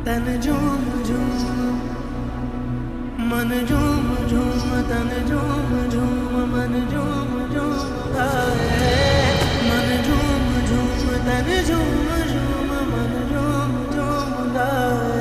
तन झूम झूम मन झूम झूम तन झूम झूम मन झूम झूम गाए। मन झूम झूम तन झूम झूम मन झूम झूम गाए।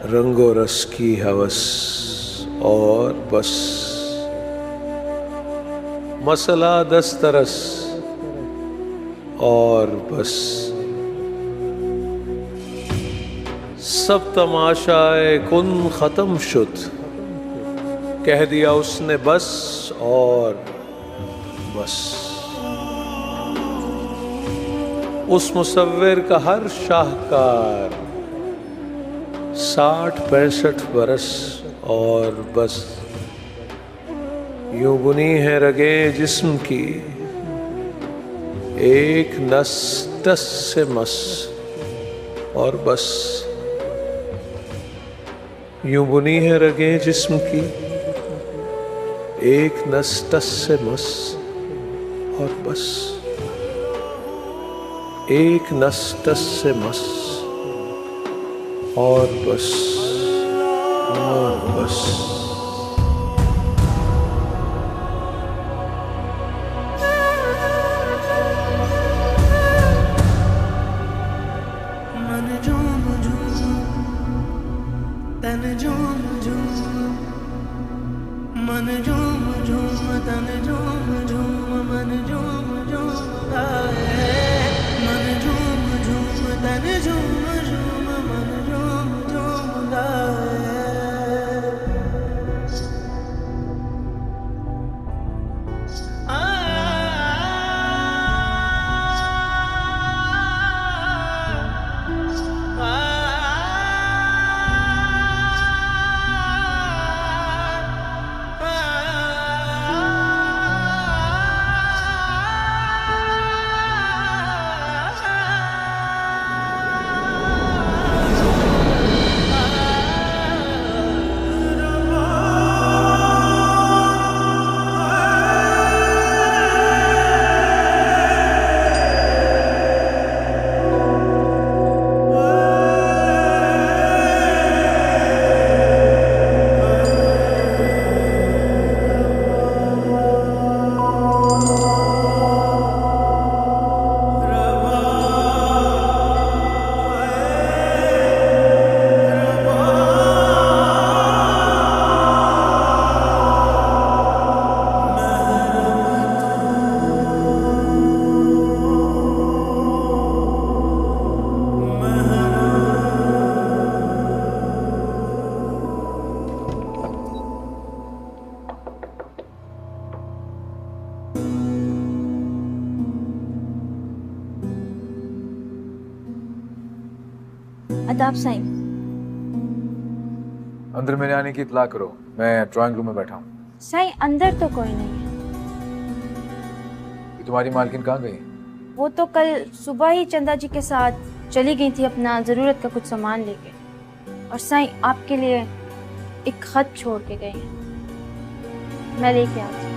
रंगो रस की हवस और बस, मसला दस्तरस और बस। सब तमाशाए कुन खत्म शुद, कह दिया उसने बस और बस। उस मुसव्विर का हर शाहकार 60-65 बरस और बस। यूं बुनी है रगे जिस्म की एक नस टस से मस और बस। यूं बुनी है रगे जिस्म की एक नस टस से मस और बस। एक नस टस से मस और बस और बस। मन झूम झूम तन झूम झूम मन झूम झूम तन झूम झूम मन झूम झूम गाए। मन झूम झूम तन झूम झूम मन झूम झूम गाए। अदाब साईं। अंदर मेरे आने की इत्तला करो, मैं ड्राइंग रूम में बैठा हूँ। साईं अंदर तो कोई नहीं है। ये तुम्हारी मालकिन कहाँ गई? वो तो कल सुबह ही चंदा जी के साथ चली गई थी अपना ज़रूरत का कुछ सामान लेके। और साईं आपके लिए एक खत छोड़ के गए हैं, मैं लेके आती हूँ।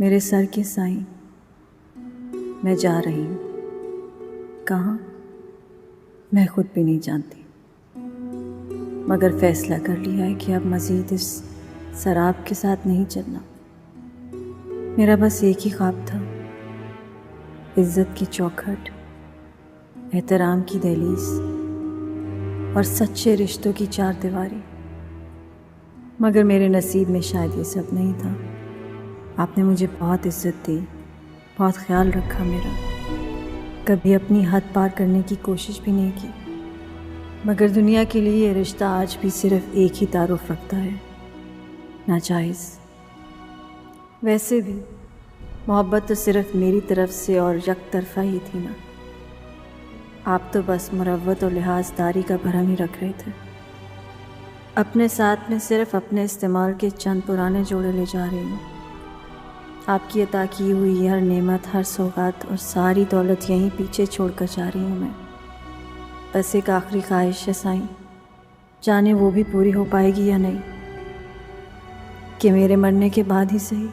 मेरे सर के साईं, मैं जा रही हूँ। कहाँ मैं खुद भी नहीं जानती, मगर फैसला कर लिया है कि अब मज़ीद इस शराब के साथ नहीं चलना। मेरा बस एक ही ख्वाब था, इज्जत की चौखट, एहतराम की दहलीज और सच्चे रिश्तों की चार दीवारी। मगर मेरे नसीब में शायद ये सब नहीं था। आपने मुझे बहुत इज्जत दी, बहुत ख्याल रखा मेरा, कभी अपनी हद पार करने की कोशिश भी नहीं की। मगर दुनिया के लिए ये रिश्ता आज भी सिर्फ एक ही तारुफ रखता है, नाजायज़। वैसे भी मोहब्बत तो सिर्फ मेरी तरफ से और यक तरफा ही थी ना। आप तो बस मुरव्वत और लिहाजदारी का भरम ही रख रहे थे। अपने साथ में सिर्फ अपने इस्तेमाल के चंद पुराने जोड़े ले जा रही हूँ। आपकी अता की हुई हर नेमत, हर सौगात और सारी दौलत यहीं पीछे छोड़कर जा रही हूँ मैं। बस एक आखिरी ख्वाहिश है साईं, जाने वो भी पूरी हो पाएगी या नहीं, कि मेरे मरने के बाद ही सही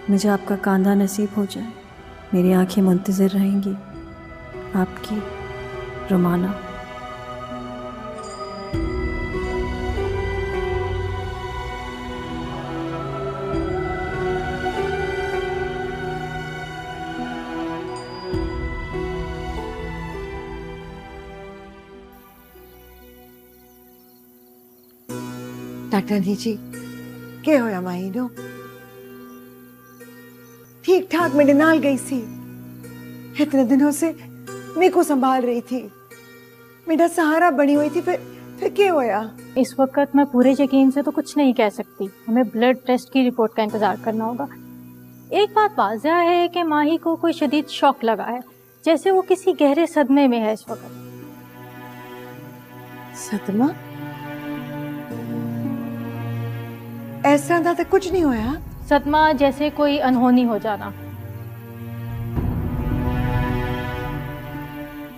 मुझे आपका कांधा नसीब हो जाए। मेरी आंखें मुंतज़िर रहेंगी आपकी, रोमाना। डॉक्टर जी क्या होया माई नो? ठीक ठाक मेरे नाल गई सी, इतने दिनों से मेरे को संभाल रही थी, मेरा सहारा बनी हुई थी। फिर क्या होया? इस वक्त मैं पूरे यकीन से तो कुछ नहीं कह सकती, हमें ब्लड टेस्ट की रिपोर्ट का इंतजार करना होगा। एक बात वाज़ह है कि माही को कोई शदीद शौक लगा है, जैसे वो किसी गहरे सदमे में है इस वक्त। सदमा? ऐसा था तो कुछ नहीं होया। सदमा जैसे कोई अनहोनी हो जाना।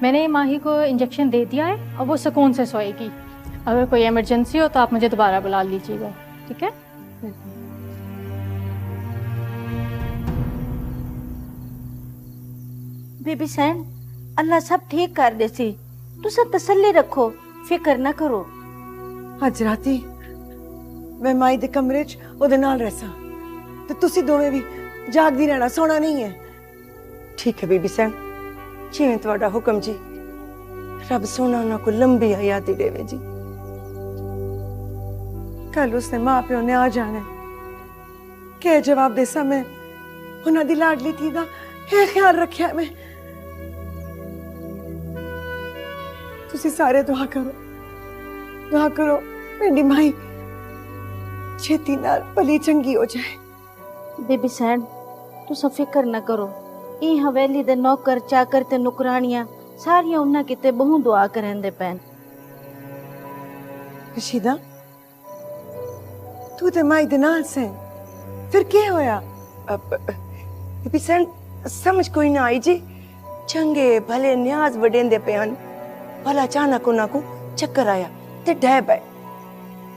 मैंने माही को इंजेक्शन दे दिया है, अब वो सुकून से सोएगी। अगर कोई इमरजेंसी हो तो आप मुझे दोबारा बुला लीजिएगा, ठीक है? बेबी सैन, अल्लाह सब ठीक कर दे सी, तुसा तसल्ली रखो, फिक्र ना करो। अज राती मैं माई दे कमरे च ओदे नाल रहसा ते तुसी दोवें भी जागदी रहना, सोना नहीं है। ठीक है बेबी सैन, जिवें तुहाडा हुक्म जी। रब सोना उन्हां को लंबी हयाती देवे जी। कल उसने मां प्यो ने आ जाना, क्या जवाब देसा मैं? उन्हां दी लाडली थी दा ये ख्याल रखिया मैं। तुसी सारे दुआ करो मेरी माई छेती नाल भली चंगी हो जाए। बेबी सैन, तुसा फिक्र ना करो, ई हवेली दे नौकर चाकर ते नुकरानियां सारियां उन्हां किते बहु दुआ करन दे पैन। रशीदा, तू ते माई दे नाल से, फिर क्या होया? बेबी सैन, समझ कोई ना आई जी। चंगे भले न्याज वडेंदे पेन, भला अचानक उन्हां को चक्कर आया ते ढह पे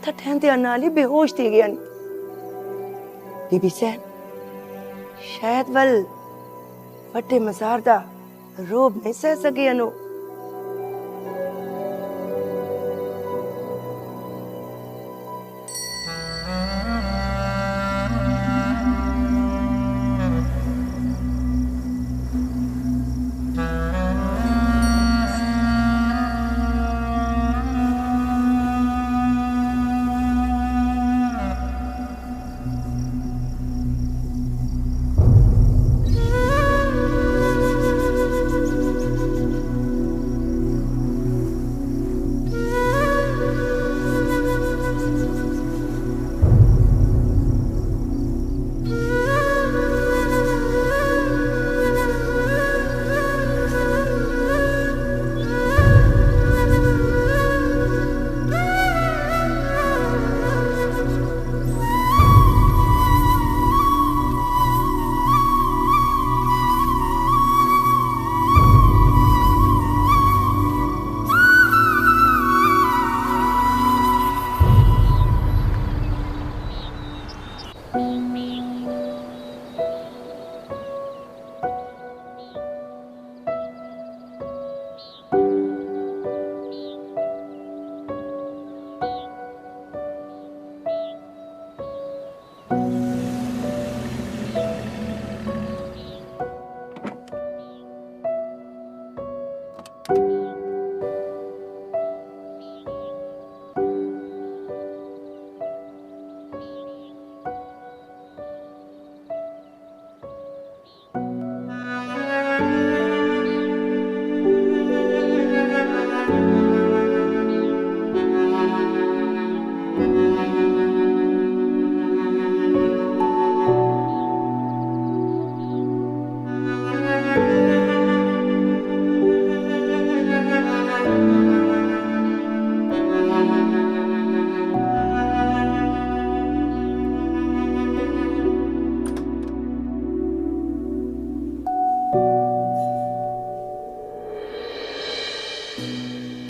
ठहंदे नाल ही बेहोश थी गया। बीबी सैन, शायद वल वड्डे मज़ार दा रोब नहीं सह सके अनो।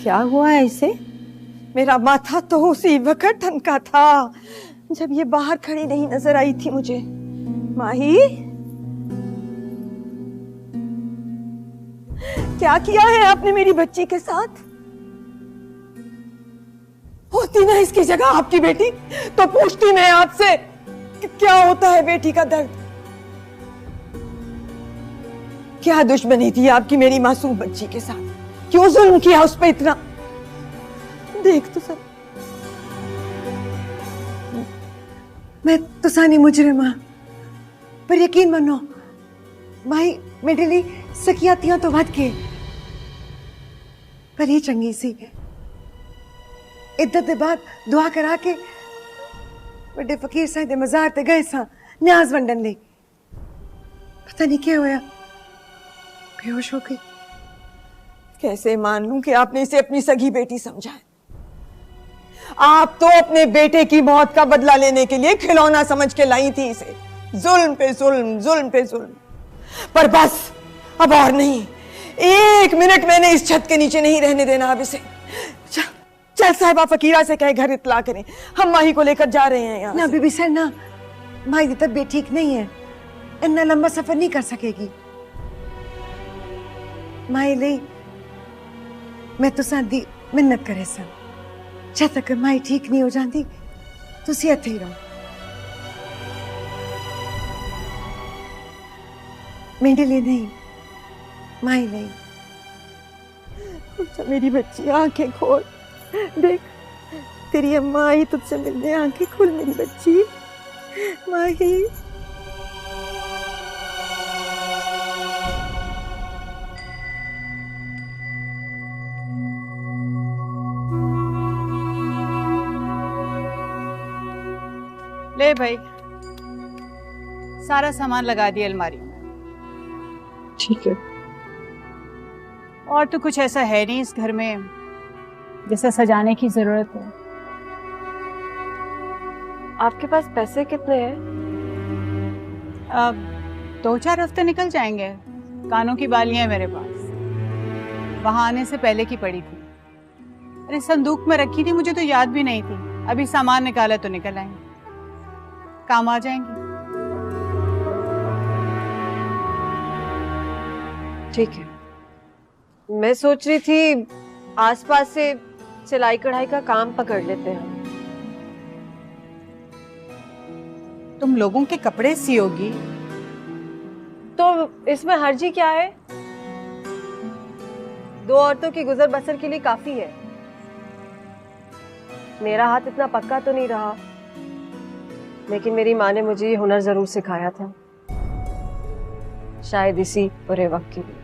क्या हुआ है इसे? मेरा माथा तो उसी वक्त ठनका था जब ये बाहर खड़ी नहीं नजर आई थी मुझे। माही, क्या किया है आपने मेरी बच्ची के साथ? होती ना इसकी जगह आपकी बेटी तो पूछती मैं आपसे कि क्या होता है बेटी का दर्द। क्या दुश्मनी थी आपकी मेरी मासूम बच्ची के साथ? क्यों जुल्म किया उस पर इतना? देख तो सर, मैं तो सानी मुजरिम हां, पर यकीन मनो माई मेरे लिए सकियातियां तो वध के, पर ये चंगी सी इद्दत दे बाद दुआ करा के बड़े फकीर साहिब दे मजार ते गए सा न्याज वंडन ले। पता नहीं क्या होया, बेहोश हो गई। कैसे मान लूं कि आपने इसे अपनी सगी बेटी समझा है? आप तो अपने बेटे की मौत का बदला लेने के लिए खिलौना समझ के लाई थी इसे। जुल्म पे जुल्म, जुल्म पे जुल्म। पर बस अब और नहीं, एक मिनट मैंने इस छत के नीचे नहीं रहने देना अब इसे। चल साहिबा फकीरा से कहे घर इत्तला करें, हम माही को लेकर जा रहे हैं यहाँ ना। बीबी सर ना, माही की तबीयत ठीक नहीं है, इतना लंबा सफर नहीं कर सकेगी। माही ले मैं तो सादी मिन्नत करे सन, जब तक माही ठीक नहीं हो जाती तुसी इत्थे ही रहो। मेरे लिए नहीं, माही नहीं। तो मेरी बच्ची आंखें खोल, देख तेरी अम्मा आई तुझसे मिलने। आंखें खोल मेरी बच्ची। माही, ले भाई, सारा सामान लगा दिया अलमारी में। ठीक है। और तो कुछ ऐसा है नहीं इस घर में जैसा सजाने की जरूरत है। आपके पास पैसे कितने हैं? अब 2-4 हफ्ते निकल जाएंगे। कानों की बालियां हैं मेरे पास, वहां आने से पहले की पड़ी थी। अरे संदूक में रखी थी, मुझे तो याद भी नहीं थी। अभी सामान निकाला तो निकल आएंगे, काम आ जाएंगे। ठीक है। मैं सोच रही थी आसपास से सिलाई कढ़ाई का काम पकड़ लेते हैं। तुम लोगों के कपड़े सियोगी तो इसमें हर्जी क्या है? 2 औरतों की गुजर बसर के लिए काफी है। मेरा हाथ इतना पक्का तो नहीं रहा, लेकिन मेरी माँ ने मुझे ये हुनर जरूर सिखाया था, शायद इसी बुरे वक्त के लिए।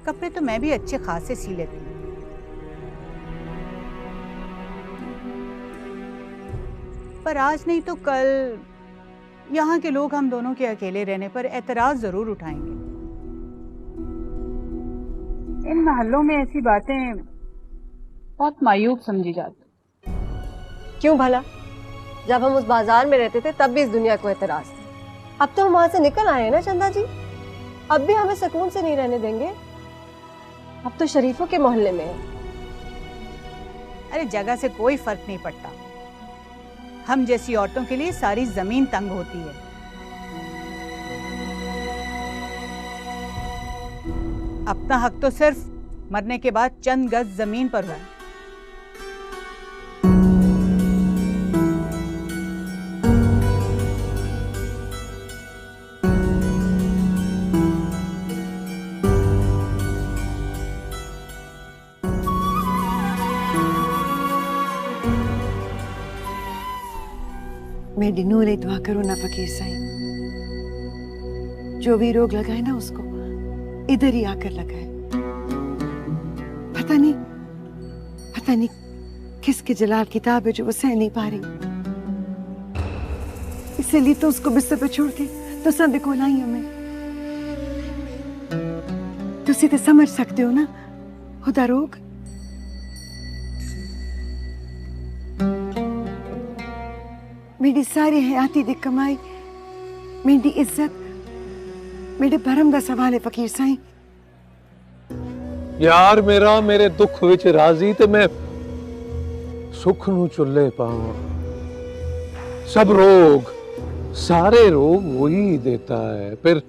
कपड़े तो मैं भी अच्छे खासे सी लेती हूँ, पर आज नहीं तो कल यहाँ के लोग हम दोनों के अकेले रहने पर एतराज जरूर उठाएंगे। इन मोहल्लों में ऐसी बातें बहुत मायूब समझी जाती। क्यों भला? जब हम उस बाजार में रहते थे तब भी इस दुनिया को एतराज था। अब तो हम वहां से निकल आए हैं ना चंदा जी, अब भी हमें सुकून से नहीं रहने देंगे। अब तो शरीफों के मोहल्ले में है। अरे जगह से कोई फर्क नहीं पड़ता, हम जैसी औरतों के लिए सारी जमीन तंग होती है। अपना हक तो सिर्फ मरने के बाद चंद गज जमीन पर हुआ है। मेरी नूरे दुआ करो ना फकीर साईं, जो भी रोग लगाए ना उसको इधर ही आकर लगाए। पता नहीं किसकी जलाल किताब है जो वो सह नहीं पा रही, इसलिए तो उसको बिस्तर पे छोड़ के तो सब को लाई हमें। तुसी तो समझ सकते हो ना खुदा रोग। मेरी सारी हयाती दी कमाई मेरी इज्जत मेरे भरम का सवाल है फकीर साईं। यार मेरा मेरे दुख विच राजी ते मैं सुख नू चुल्ले पावां। सब रोग सारे रोग वही देता है, फिर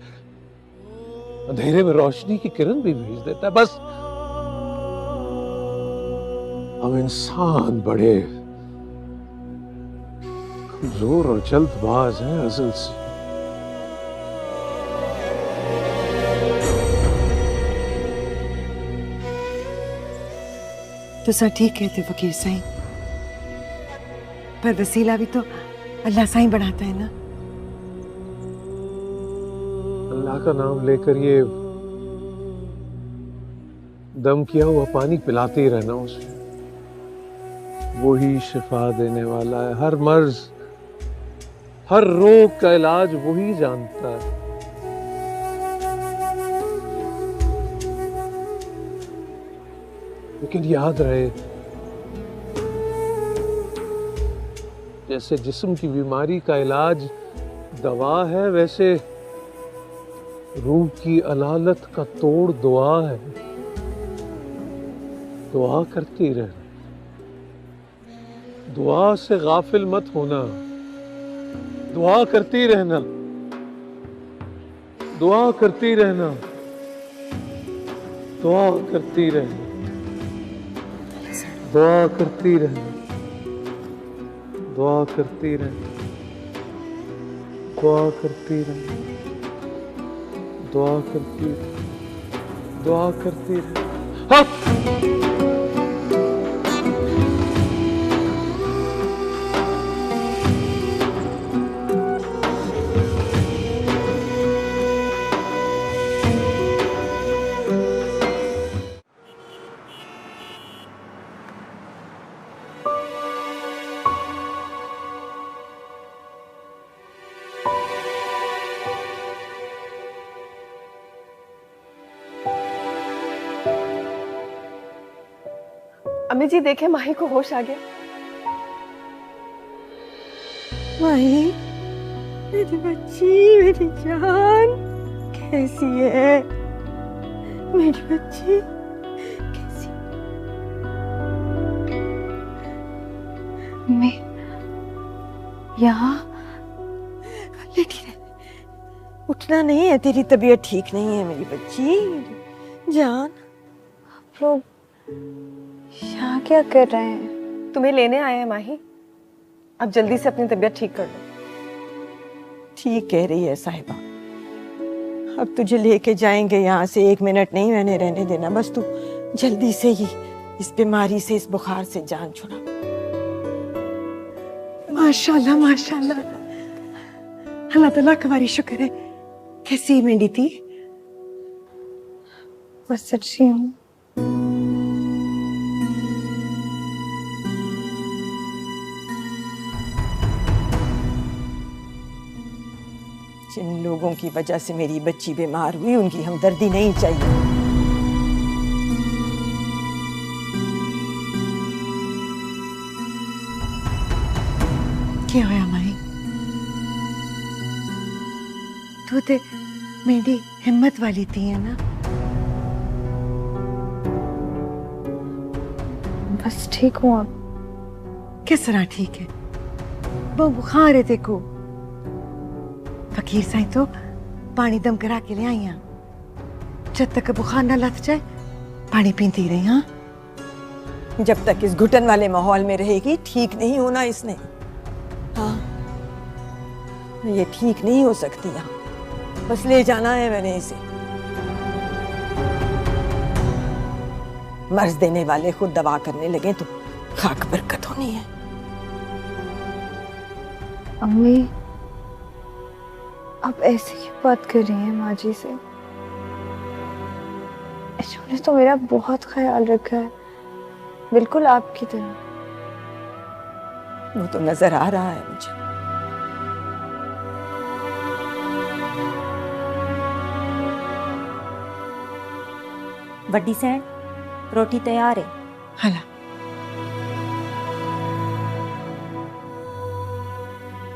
अंधेरे में रोशनी की किरण भी भेज देता है। बस हम इंसान बड़े कमजोर और जल्दबाज हैं असल से। तो सर ठीक कहते फकीर साईं, पर वसीला भी तो अल्लाह साईं बढ़ाता है ना। अल्लाह का नाम लेकर ये दम किया हुआ पानी पिलाते ही रहना उसे, वो ही शिफा देने वाला है। हर मर्ज हर रोग का इलाज वही जानता है। लेकिन याद रहे, जैसे जिस्म की बीमारी का इलाज दवा है, वैसे रूह की अलालत का तोड़ दुआ है। दुआ करती रहना, दुआ से गाफिल मत होना, दुआ करती रहना, दुआ करती रहना, दुआ करती रहना, दुआ करती रहना, दुआ करती रहना, दुआ करती रहना, दुआ करती रहना, दुआ करती रहना। अम्मी जी देखे माही को होश आ गया। माही, मेरी बच्ची, मेरी जान कैसी है? मेरी बच्ची कैसी? मैं यहाँ लेटी रह, उठना नहीं है, तेरी तबीयत ठीक नहीं है मेरी बच्ची, मेरी जान। आप लोग यहाँ क्या कर रहे हैं? तुम्हें लेने आए हैं माही, अब जल्दी से अपनी तबीयत ठीक कर लो। ठीक कह रही है साहिबा, अब तुझे लेके जाएंगे यहाँ से, 1 मिनट नहीं मैंने रहने देना। बस तू जल्दी से ही इस बीमारी से, इस बुखार से जान छुड़ा। माशाल्लाह माशाल्लाह, अल्लाह ताला का बारी शुक्र है। कैसी मेंढी थी? बस अच्छी हूँ। जिन लोगों की वजह से मेरी बच्ची बीमार हुई, उनकी हमदर्दी नहीं चाहिए। क्या होया माही? तू ते मेरी हिम्मत वाली थी है ना? बस ठीक हूँ अब। किस तरह ठीक है? वो बुखार है देखो। फकीर साईं तो पानी दम करा के ले आई हैं। जब तक बुखार ना लथ जाए पानी पीती रही। हाँ, जब तक इस घुटन वाले माहौल में रहेगी ठीक नहीं होना इसने। हाँ, ये ठीक नहीं हो सकती यहाँ, बस ले जाना है मैंने इसे। मर्ज देने वाले खुद दवा करने लगे तो खाक बरकत होनी है। अम्मी, आप ऐसे क्यों बात कर रही हैं माँ जी से? इन्होंने तो मेरा बहुत ख्याल रखा है, बिल्कुल आपकी तरह। वो तो नजर आ रहा है मुझे। बड्डी सैन, रोटी तैयार है। हला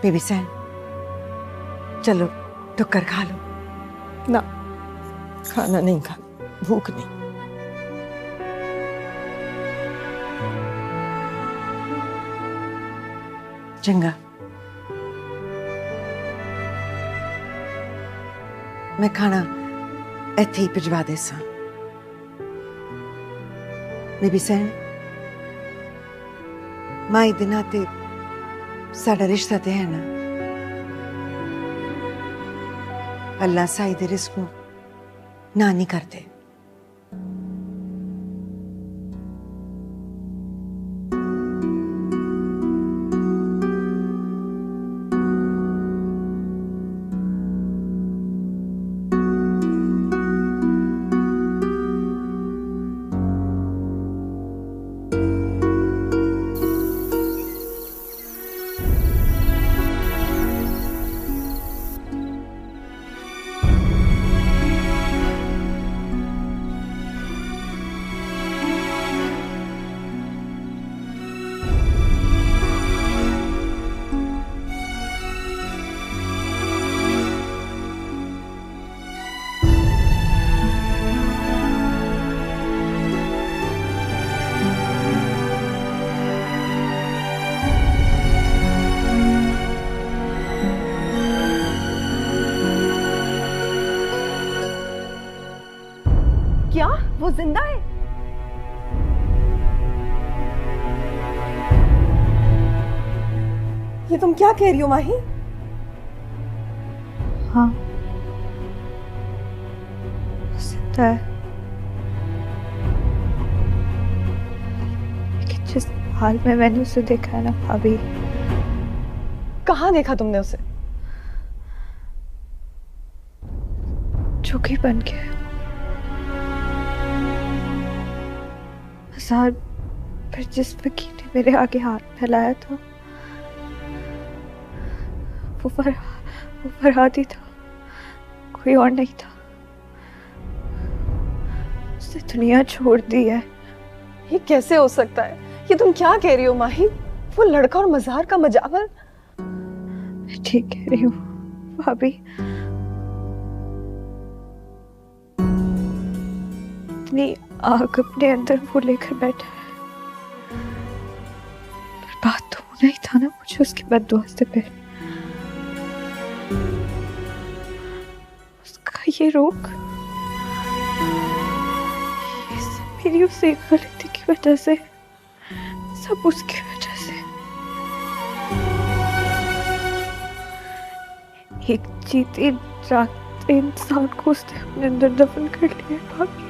बेबी सैन, चलो तो कर खा लो। ना, खाना नहीं खा, भूख नहीं। चंगा, मैं खाना ਇੱਥੇ ਹੀ ਭਿਜਵਾ ਦੇ ਸਾਂ। ਬੀਬੀ ਸੈਣ, ਮਾਈ ਦੇ ਨਾਤੇ ਸਾਡਾ ਰਿਸ਼ਤਾ ਤੇ ਹੈ ਨਾ। ਅੱਲਾ ਸਾਈ ਦੇ ਰਿਜ਼ਕ ਨੂੰ ਨਾ ਨਹੀਂ ਕਰਦੇ। क्या वो जिंदा है? ये तुम क्या कह रही हो माही? हाँ, जिंदा है। लेकिन जिस हाल में मैंने उसे देखा है ना भाभी। कहाँ देखा तुमने उसे? जोगी बन के बाजार पर जिस वकील ने मेरे आगे हाथ फैलाया था वो फरहादी था, कोई और नहीं था। उसने दुनिया छोड़ दी है। ये कैसे हो सकता है? ये तुम क्या कह रही हो माही? वो लड़का और मजार का मजावर। मैं ठीक कह रही हूँ भाभी। इतनी आग अपने अंदर वो लेकर बैठा है, पर बात तो होना ही था ना मुझे उसकी बद्दुआ से पहले। उसका ये रोग, ये सब मेरी उस एक गलती की वजह से, सब उसकी वजह से। एक जीते जागते इंसान को उसने अपने अंदर दफन कर लिया भाभी।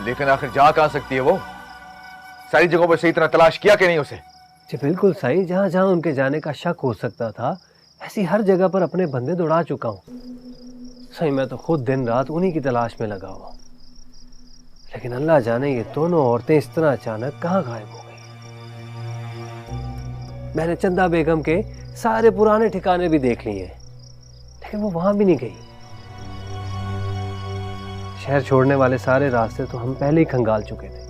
लेकिन आखिर जा कहां सकती है वो? सारी जगहों पर सही तरह तलाश किया कि नहीं उसे? जी बिल्कुल सही, जहां जहां उनके जाने का शक हो सकता था ऐसी हर जगह पर अपने बंदे दौड़ा चुका हूं। सही मैं तो खुद दिन रात उन्हीं की तलाश में लगा हुआ। लेकिन अल्लाह जाने ये दोनों औरतें इस तरह अचानक कहां गायब हो गई। मैंने चंदा बेगम के सारे पुराने ठिकाने भी देख लिए लेकिन वो वहां भी नहीं गई। शहर छोड़ने वाले सारे रास्ते तो हम पहले ही खंगाल चुके थे।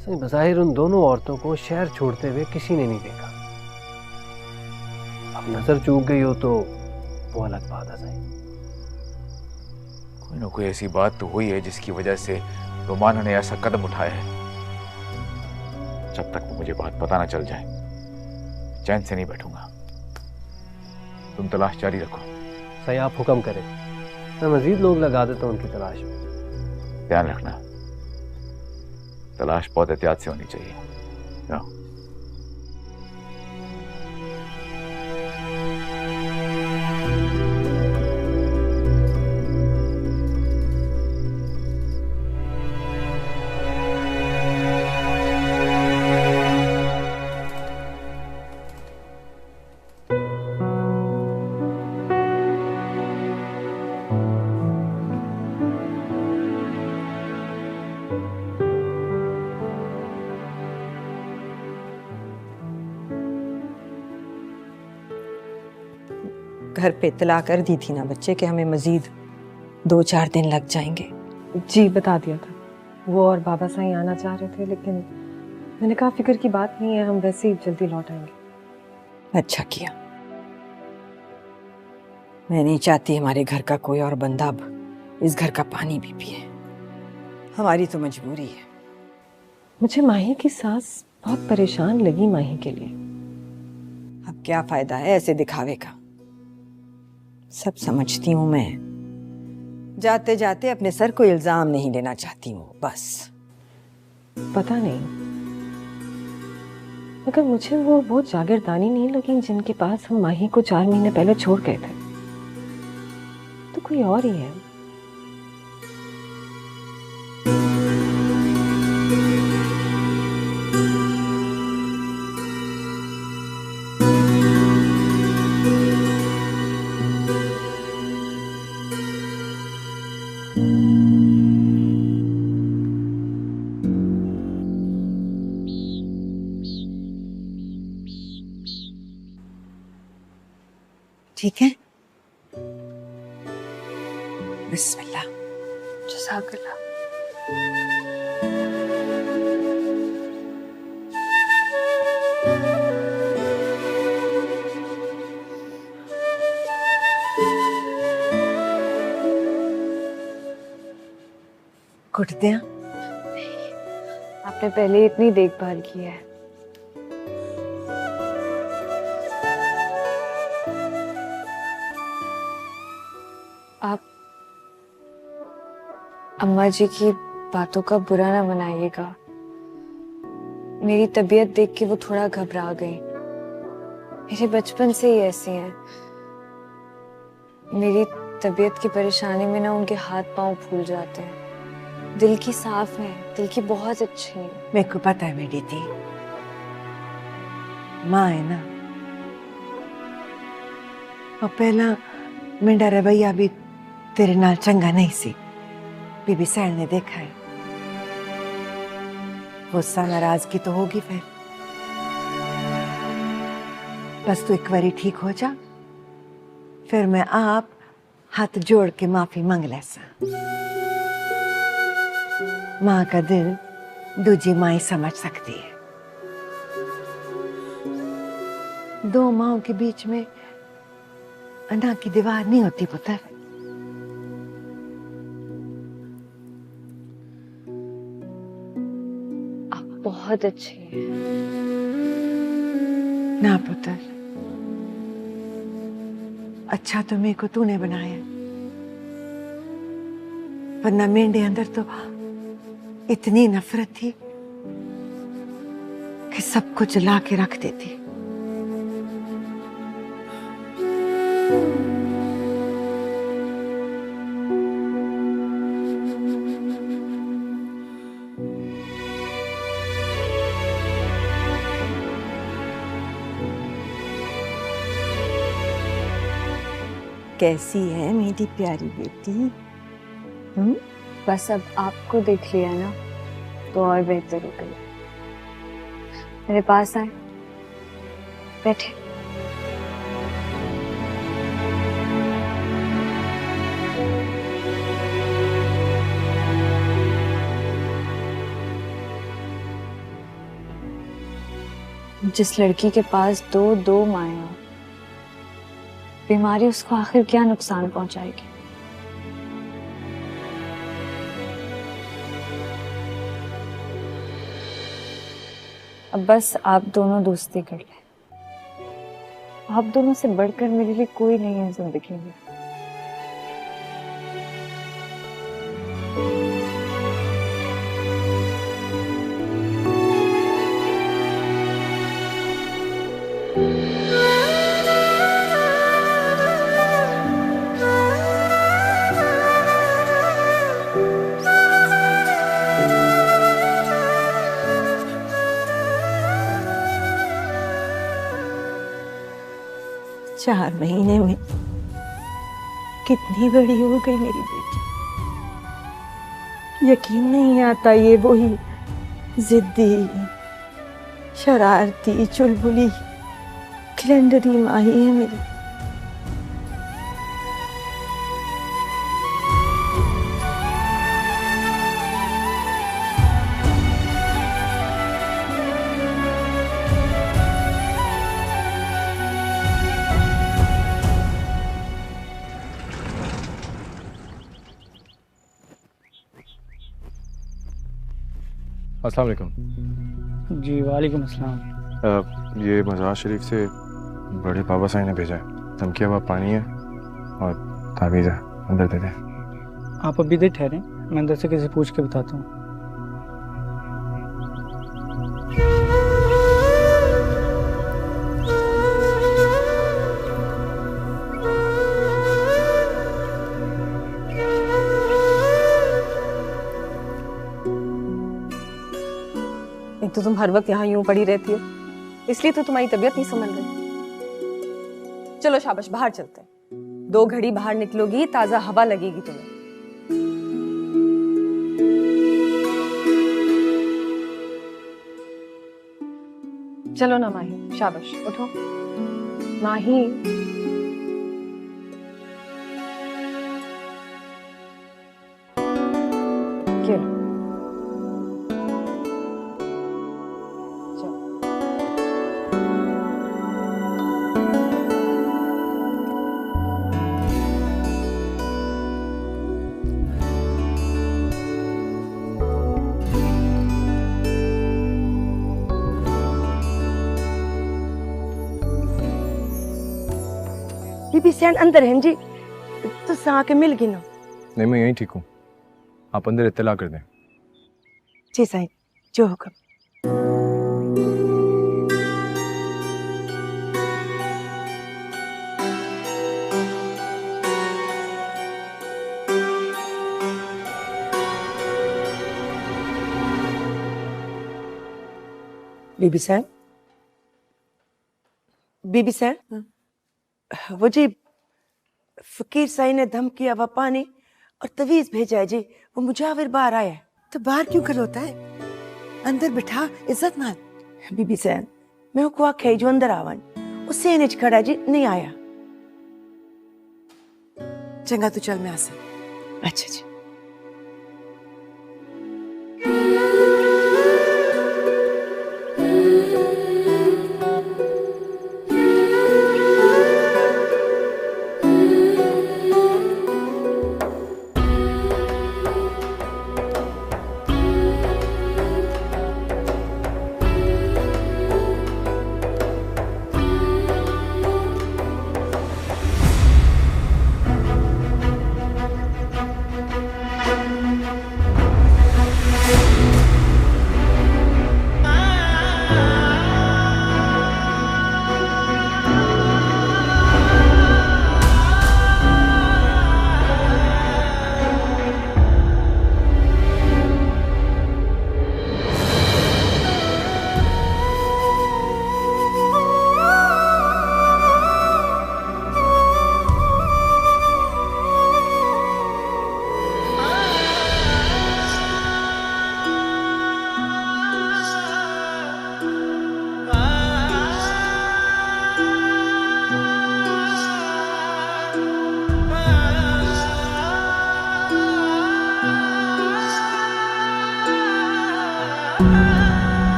सही बज़ाहिर उन दोनों औरतों को शहर छोड़ते हुए किसी ने नहीं देखा। अब नजर चूक गई हो तो वो अलग बात है। सही कोई ना कोई ऐसी बात तो हुई है जिसकी वजह से रोमाना ने ऐसा कदम उठाया है। जब तक मुझे बात पता ना चल जाए चैन से नहीं बैठूंगा। तुम तलाश जारी रखो। सही आप हुक्म करें, मैं मजीद लोग लगा देता हूं उनकी तलाश में। ध्यान रखना, तलाश बहुत एहतियात से होनी चाहिए। जाओ। घर पे इत्तला कर दी थी ना बच्चे कि हमें मजीद 2-4 दिन लग जाएंगे। जी बता दिया था, वो और बाबा साईं आना चाह रहे थे, लेकिन मैंने कहा फिक्र की बात नहीं है, हम वैसे ही जल्दी लौट आएंगे। अच्छा किया। मैं नहीं चाहती हमारे घर का कोई और बंदा अब इस घर का पानी भी पिए। हमारी तो मजबूरी है। मुझे माही की सास बहुत परेशान लगी माही के लिए। अब क्या फायदा है ऐसे दिखावे का। सब समझती हूँ मैं, जाते जाते अपने सर को इल्जाम नहीं लेना चाहती हूँ बस। पता नहीं, मगर मुझे वो जागीरदानी नहीं लगी जिनके पास हम माही को 4 महीने पहले छोड़ गए थे। तो कोई और ही है। ठीक है, बिस्मिल्लाह। जज़ाकल्लाह। कुटते हैं? आपने पहले इतनी देखभाल की है। आप अम्मा जी की बातों का बुरा ना मनाइएगा। मेरी तबीयत देख के वो थोड़ा घबरा गई। मेरे बचपन से ही ऐसी हैं। मेरी तबीयत की परेशानी में ना उनके हाथ पांव फूल जाते हैं। दिल की साफ है, दिल की बहुत अच्छी है। मेरे को पता है मेरी दी, माँ है ना। और पहला मेरा रवैया भी तेरे नाल चंगा नहीं सी। बीबी सैन ने देखा है। गुस्सा नाराजगी तो होगी फिर। बस तू एक बारी ठीक हो जा, फिर मैं आप हाथ जोड़ के माफी मांग लेसा। माँ का दिल दूजी माँ ही समझ सकती है। 2 माँओं के बीच में अना की दीवार नहीं होती पुत्र। आप बहुत अच्छी हैं। ना पुत्र, अच्छा तो मेरे को तूने बनाया, वरना मेरे अंदर तो इतनी नफरत थी कि सब कुछ ला के रख देती। कैसी है मेरी प्यारी बेटी? बस अब आपको देख लिया ना तो और बेहतर हो गई। मेरे पास आए, बैठे। जिस लड़की के पास दो माएं हो, बीमारी उसको आखिर क्या नुकसान पहुंचाएगी? अब बस आप दोनों दोस्ती कर लें। आप दोनों से बढ़कर मेरे लिए कोई नहीं है जिंदगी में। चार महीने में कितनी बड़ी हो गई मेरी बेटी। यकीन नहीं आता ये वही जिद्दी, शरारती, चुलबुली, खिलंडरी माही है मेरी। अस्सलाम वालेकुम। जी वालेकुम अस्सलाम। ये मज़ार शरीफ से बड़े बाबा साईं ने भेजा है। धमकिया हुआ पानी है और ताबीज़ है, अंदर दे दें। आप अभी देर ठहरें, मैं अंदर से किसी पूछ के बताता हूँ। एक तो तुम हर वक्त यहाँ यूं पड़ी रहती हो, इसलिए तो तुम्हारी तबीयत नहीं संभल रही। चलो शाबाश, बाहर चलते हैं। 2 घड़ी बाहर निकलोगी, ताजा हवा लगेगी तुम्हें। चलो ना माही, शाबाश उठो। माही क्यों? बीबी सैन अंदर हैं जी, तो आके मिल गई ना। नहीं, मैं यहीं ठीक हूँ, आप अंदर इत्तला कर दें। जी साईं, जो हुक्म। बीबी सैन, बीबी सैन, वो जी फकीर साईं ने धमकिया हुआ पानी और तवीज भेजा है जी। वो मुजाविर बाहर आया है। तो बाहर क्यों खलोता है? अंदर बिठा, इज्जत मान। बीबी सैन, मैं को आख्या जो अंदर आवन, वो सेने च खड़ा जी, नहीं आया। चंगा तू चल, मैं आसे। अच्छा जी।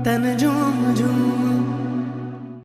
तन झूम झूम